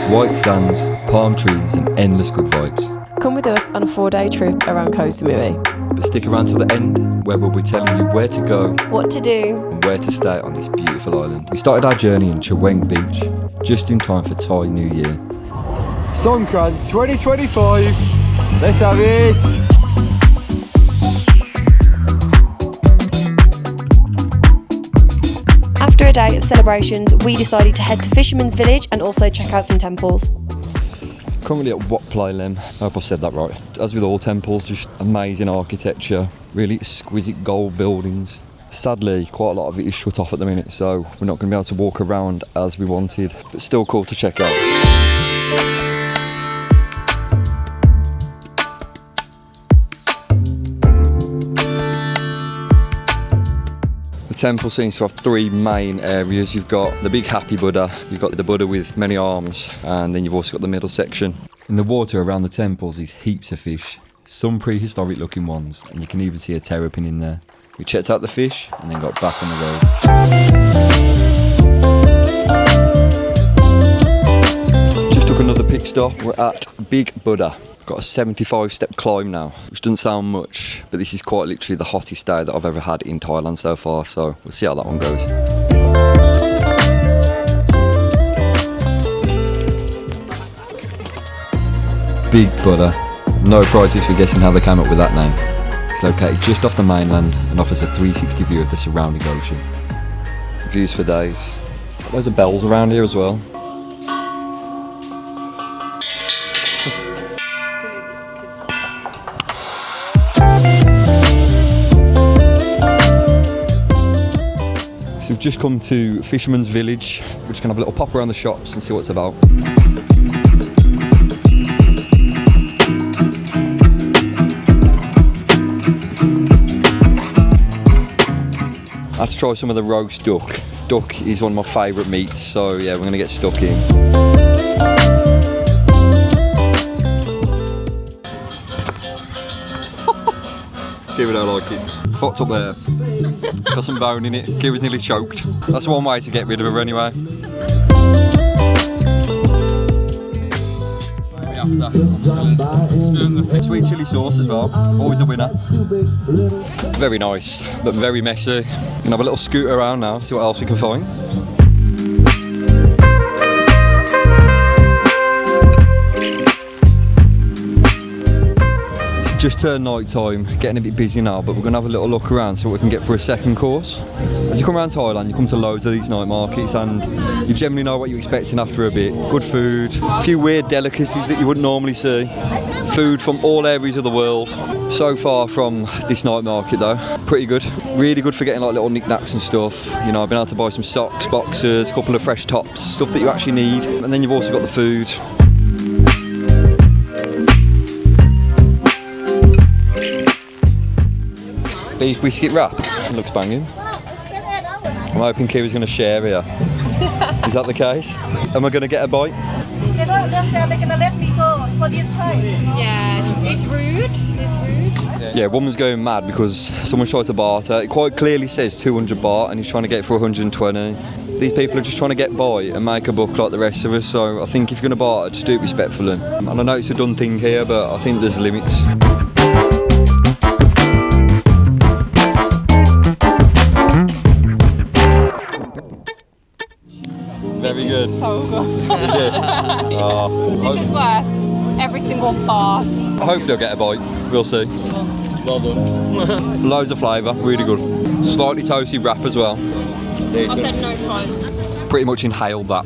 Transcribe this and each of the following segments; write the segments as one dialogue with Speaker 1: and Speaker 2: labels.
Speaker 1: white sands, palm trees and endless good vibes.
Speaker 2: Come with us on a 4-day trip around Koh Samui.
Speaker 1: But stick around to the end where we'll be telling you where to go,
Speaker 2: What to do,
Speaker 1: and where to stay on this beautiful island. We started our journey in Chaweng Beach, just in time for Thai New Year.
Speaker 3: Songkran 2025, let's have it!
Speaker 2: After a day of celebrations, we decided to head to Fisherman's Village and also check out some temples.
Speaker 1: Currently at Wat Plai Lem, I hope I've said that right. As with all temples, just amazing architecture, really exquisite gold buildings. Sadly, quite a lot of it is shut off at the minute, so we're not going to be able to walk around as we wanted, but still cool to check out. The temple seems to have three main areas. You've got the big happy Buddha, you've got the Buddha with many arms, and then you've also got the middle section. In the water around the temples is heaps of fish, some prehistoric looking ones, and you can even see a terrapin in there. We checked out the fish and then got back on the road. Just took another pit stop. We're at Big Buddha. Got a 75-step climb now, which doesn't sound much, but this is quite literally the hottest day that I've ever had in Thailand so far, so we'll see how that one goes. Big Buddha. No prizes for guessing how they came up with that name. It's located just off the mainland and offers a 360 view of the surrounding ocean. Views for days. Got loads of bells around here as well. So we've just come to Fisherman's Village. We're just going to have a little pop around the shops and see what it's about. I had to try some of the roast duck. Duck is one of my favourite meats, so yeah, we're going to get stuck in. Kira don't like it. Fucked up there. Got some bone in it. Kira's nearly choked. That's one way to get rid of her anyway. Sweet chilli sauce as well. Always a winner. Very nice, but very messy. Gonna have a little scoot around now, see what else we can find. Just turned night time, getting a bit busy now, but we're going to have a little look around so we can get for a second course. As you come around Thailand, you come to loads of these night markets and you generally know what you're expecting after a bit. Good food, a few weird delicacies that you wouldn't normally see. Food from all areas of the world. So far from this night market though, pretty good. Really good for getting like little knickknacks and stuff. You know, I've been able to buy some socks, boxers, a couple of fresh tops, stuff that you actually need. And then you've also got the food. Beef biscuit wrap, looks banging. I'm hoping Kira's going to share here. Is that the case? Am I going to get a bite?
Speaker 4: They're going to let me go for this time.
Speaker 5: Yes, it's rude. It's rude.
Speaker 1: Yeah, woman's going mad because someone tried to barter. It quite clearly says 200 baht and he's trying to get it for 120. These people are just trying to get by and make a buck like the rest of us, so I think if you're going to barter, just do it respectfully. And I know it's a done thing here, but I think there's limits. Very good.
Speaker 5: So good.
Speaker 1: Yeah.
Speaker 5: This is worth every single baht.
Speaker 1: Hopefully I'll get a bite. We'll see.
Speaker 3: Well done.
Speaker 1: Loads of flavour, really good. Slightly toasty wrap as well.
Speaker 5: I said no time.
Speaker 1: Pretty much inhaled that.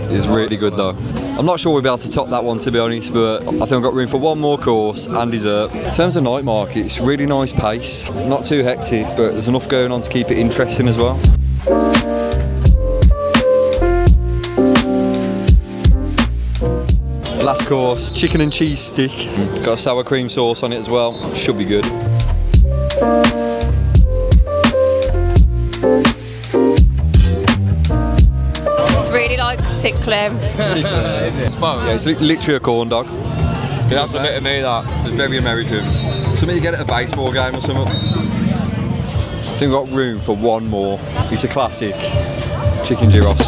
Speaker 1: It's really good though. I'm not sure we'll be able to top that one to be honest, but I think I've got room for one more course and dessert. In terms of night market, it's really nice pace. Not too hectic, but there's enough going on to keep it interesting as well. Last course, chicken and cheese stick. Got a sour cream sauce on it as well. Should be good.
Speaker 5: It's really like sickly.
Speaker 1: Yeah, it's literally a corn dog. That's a bit of me, that. It's very American. Something you get at a baseball game or something. I think we've got room for one more. It's a classic chicken gyros.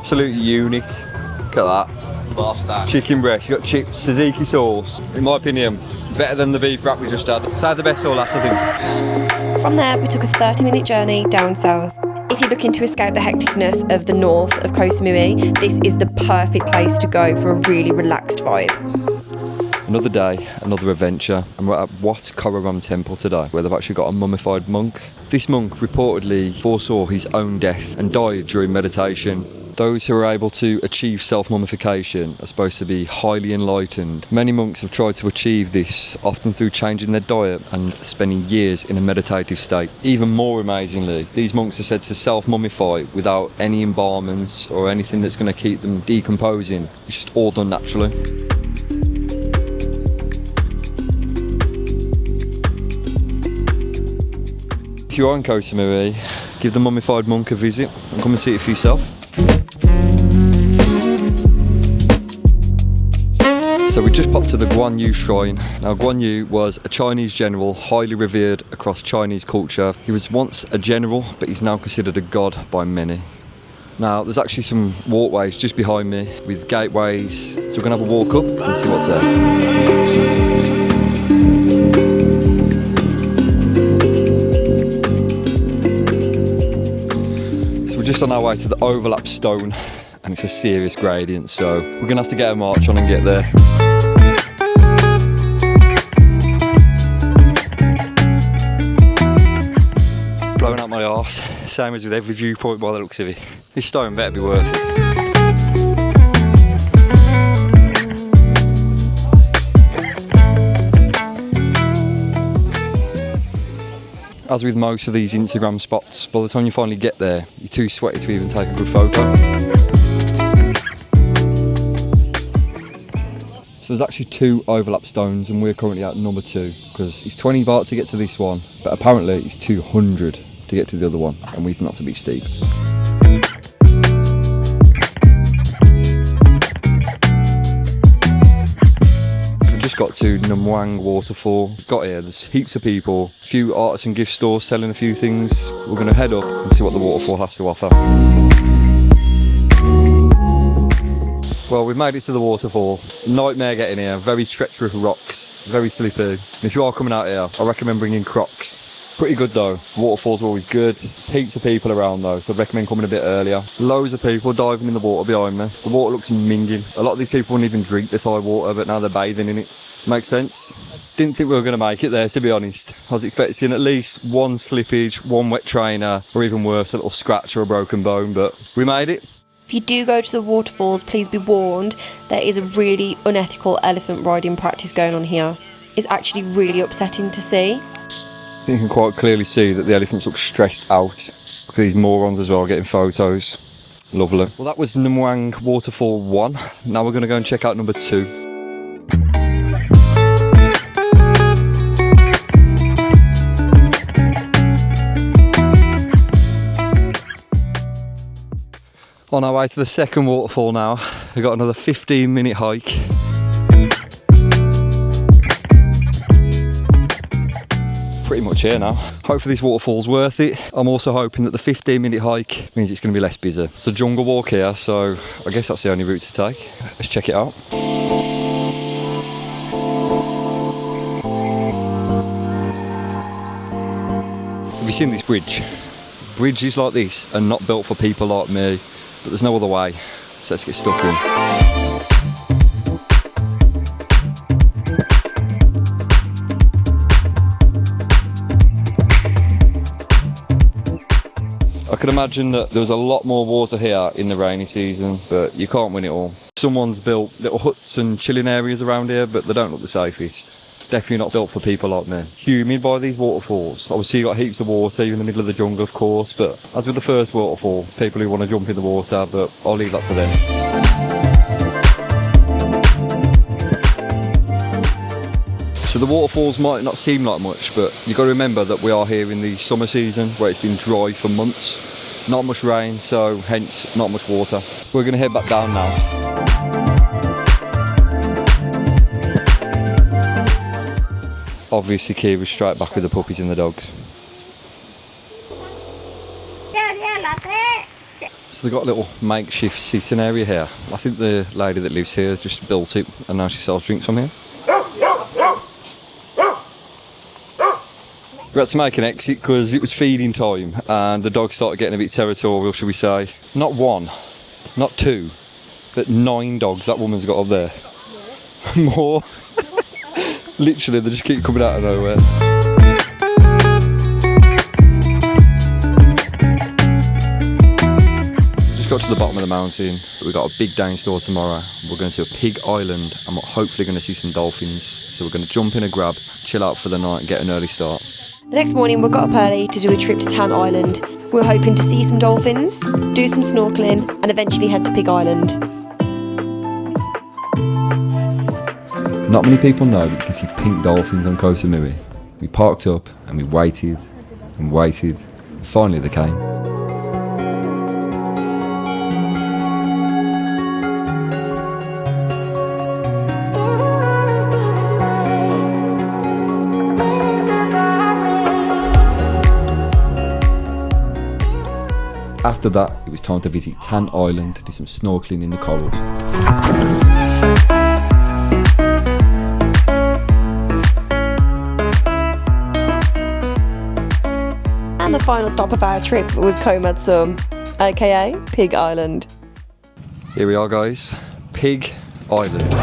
Speaker 1: absolute unit. Look at that. Chicken breast, you got chips, tzatziki sauce. In my opinion, better than the beef wrap we just had. So the best or last, I think.
Speaker 2: From there, we took a 30-minute journey down south. If you're looking to escape the hecticness of the north of Koh Samui, this is the perfect place to go for a really relaxed vibe.
Speaker 1: Another day, another adventure, and we're at Wat Koraram Temple today, where they've actually got a mummified monk. This monk reportedly foresaw his own death and died during meditation. Those who are able to achieve self-mummification are supposed to be highly enlightened. Many monks have tried to achieve this, often through changing their diet and spending years in a meditative state. Even more amazingly, these monks are said to self-mummify without any embalmings or anything that's going to keep them decomposing. It's just all done naturally. If you are in Koh Samui, give the Mummified Monk a visit and come and see it for yourself. So we just popped to the Guan Yu shrine. Now Guan Yu was a Chinese general, highly revered across Chinese culture. He was once a general, but he's now considered a god by many. Now there's actually some walkways just behind me with gateways, so we're going to have a walk up and see what's there. So we're just on our way to the overlap stone, and it's a serious gradient, so we're going to have to get a march on and get there. Blowing out my arse, same as with every viewpoint by the looks of it. This stone better be worth it. As with most of these Instagram spots, by the time you finally get there, you're too sweaty to even take a good photo. So there's actually 2 overlap stones, and we're currently at number 2 because it's 20 baht to get to this one, but apparently it's 200 to get to the other one, and we think that's a bit steep. We've just got to Namang Waterfall. Got here, there's heaps of people, a few arts and gift stores selling a few things. We're going to head up and see what the waterfall has to offer. Well, we've made it to the waterfall. Nightmare getting here, very treacherous rocks, very slippery. And if you are coming out here, I recommend bringing Crocs. Pretty good though, waterfalls are always good. There's heaps of people around though, so I'd recommend coming a bit earlier. Loads of people diving in the water behind me. The water looks minging. A lot of these people wouldn't even drink the Thai water, but now they're bathing in it. Makes sense. Didn't think we were going to make it there, to be honest. I was expecting at least one slippage, one wet trainer, or even worse, a little scratch or a broken bone, but we made it.
Speaker 2: If you do go to the waterfalls, please be warned, there is a really unethical elephant riding practice going on here. It's actually really upsetting to see.
Speaker 1: You can quite clearly see that the elephants look stressed out. Look at these morons as well getting photos. Lovely. Well, that was Namang Waterfall 1. Now we're going to go and check out number 2. On our way to the second waterfall now. We've got another 15-minute hike. Pretty much here now. Hopefully this waterfall's worth it. I'm also hoping that the 15-minute hike means it's going to be less busy. It's a jungle walk here, so I guess that's the only route to take. Let's check it out. Have you seen this bridge? Bridges like this are not built for people like me. But there's no other way, so let's get stuck in. I can imagine that there was a lot more water here in the rainy season, but you can't win it all. Someone's built little huts and chilling areas around here, but they don't look the safest. Definitely not built for people like me. Humid by these waterfalls. Obviously you've got heaps of water, you're in the middle of the jungle of course, but as with the first waterfall, people who want to jump in the water, but I'll leave that to them. So the waterfalls might not seem like much, but you've got to remember that we are here in the summer season where it's been dry for months. Not much rain, so hence not much water. We're going to head back down now. Obviously Kira's straight back with the puppies and the dogs. So they've got a little makeshift sitting area here. I think the lady that lives here has just built it and now she sells drinks from here. We had to make an exit because it was feeding time and the dogs started getting a bit territorial, shall we say. Not one, not two, but 9 dogs that woman's got up there. More. Literally, they just keep coming out of nowhere. Just got to the bottom of the mountain. We've got a big day in store tomorrow. We're going to a pig island and we're hopefully going to see some dolphins. So we're going to jump in a grab, chill out for the night and get an early start.
Speaker 2: The next morning, we got up early to do a trip to Tan Island. We were hoping to see some dolphins, do some snorkelling, and eventually head to Pig Island.
Speaker 1: Not many people know that you can see pink dolphins on Koh Samui. We parked up and we waited and waited. And finally they came. After that, it was time to visit Tan Island to do some snorkelling in the corals.
Speaker 2: And the final stop of our trip was Koh Samui, aka Pig Island.
Speaker 1: Here we are, guys. Pig Island.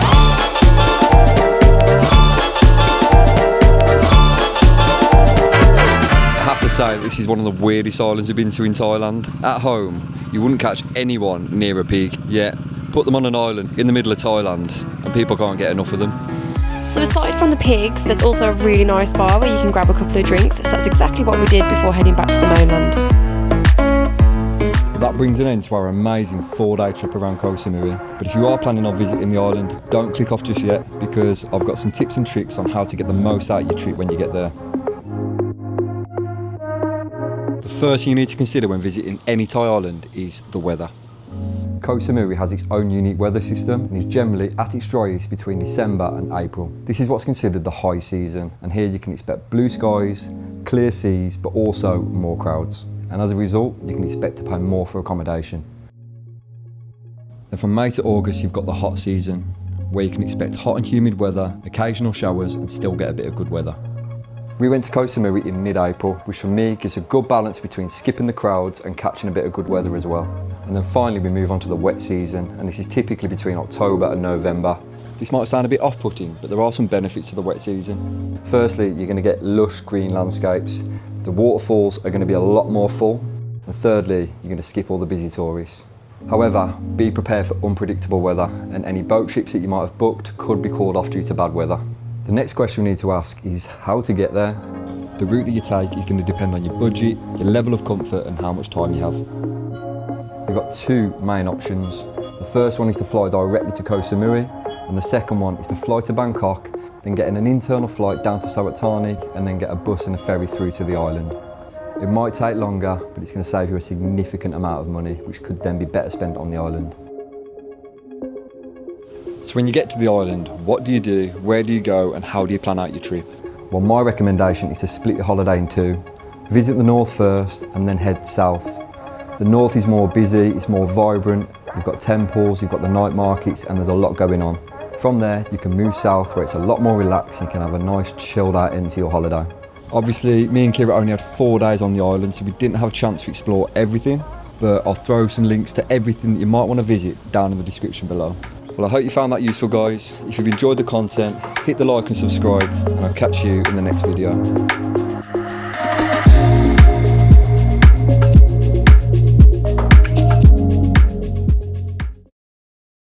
Speaker 1: I have to say, this is one of the weirdest islands we've been to in Thailand. At home, you wouldn't catch anyone near a pig, yet put them on an island in the middle of Thailand and people can't get enough of them.
Speaker 2: So aside from the pigs, there's also a really nice bar where you can grab a couple of drinks. So that's exactly what we did before heading back to the mainland.
Speaker 1: That brings an end to our amazing 4-day trip around Koh Samui. But if you are planning on visiting the island, don't click off just yet because I've got some tips and tricks on how to get the most out of your trip when you get there. The first thing you need to consider when visiting any Thai island is the weather. Koh Samui has its own unique weather system and is generally at its driest between December and April. This is what's considered the high season, and here you can expect blue skies, clear seas, but also more crowds. And as a result, you can expect to pay more for accommodation. Then from May to August, you've got the hot season, where you can expect hot and humid weather, occasional showers, and still get a bit of good weather. We went to Koh Samui in mid-April, which for me gives a good balance between skipping the crowds and catching a bit of good weather as well. And then finally we move on to the wet season, and this is typically between October and November. This might sound a bit off-putting, but there are some benefits to the wet season. Firstly, you're going to get lush green landscapes. The waterfalls are going to be a lot more full. And thirdly, you're going to skip all the busy tourists. However, be prepared for unpredictable weather, and any boat trips that you might have booked could be called off due to bad weather. The next question we need to ask is how to get there. The route that you take is going to depend on your budget, your level of comfort and how much time you have. You've got 2 main options. The first one is to fly directly to Koh Samui, and the second one is to fly to Bangkok, then get an internal flight down to Sawatthani and then get a bus and a ferry through to the island. It might take longer, but it's going to save you a significant amount of money, which could then be better spent on the island. So when you get to the island, what do you do, where do you go, and how do you plan out your trip? Well, my recommendation is to split your holiday in 2. Visit the north first and then head south. The north is more busy, it's more vibrant, you've got temples, you've got the night markets, and there's a lot going on. From there, you can move south where it's a lot more relaxed and you can have a nice chilled out end to your holiday. Obviously, me and Kira only had 4 days on the island, so we didn't have a chance to explore everything, but I'll throw some links to everything that you might want to visit down in the description below. Well, I hope you found that useful, guys. If you've enjoyed the content, hit the like and subscribe, and I'll catch you in the next video.